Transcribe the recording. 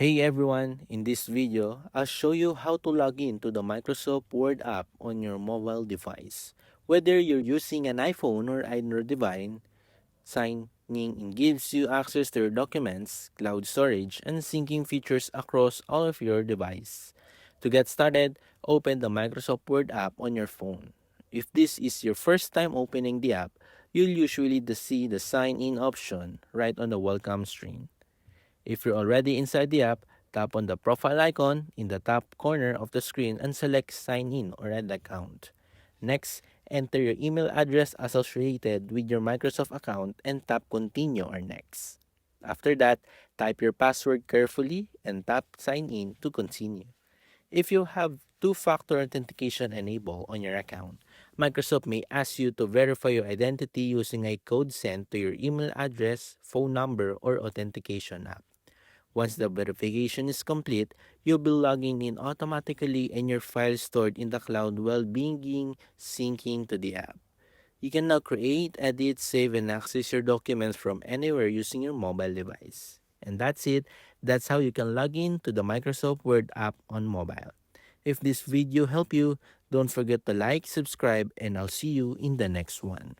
Hey everyone, in this video, I'll show you how to log in to the Microsoft Word app on your mobile device. Whether you're using an iPhone or Android device, signing in gives you access to your documents, cloud storage, and syncing features across all of your devices. To get started, open the Microsoft Word app on your phone. If this is your first time opening the app, you'll usually see the sign in option right on the welcome screen. If you're already inside the app, tap on the profile icon in the top corner of the screen and select Sign In or Add Account. Next, enter your email address associated with your Microsoft account and tap Continue or Next. After that, type your password carefully and tap Sign In to continue. If you have two-factor authentication enabled on your account, Microsoft may ask you to verify your identity using a code sent to your email address, phone number, or authentication app. Once the verification is complete, you'll be logging in automatically and your files stored in the cloud while being syncing to the app. You can now create, edit, save, and access your documents from anywhere using your mobile device. And that's it. That's how you can log in to the Microsoft Word app on mobile. If this video helped you, don't forget to like, subscribe, and I'll see you in the next one.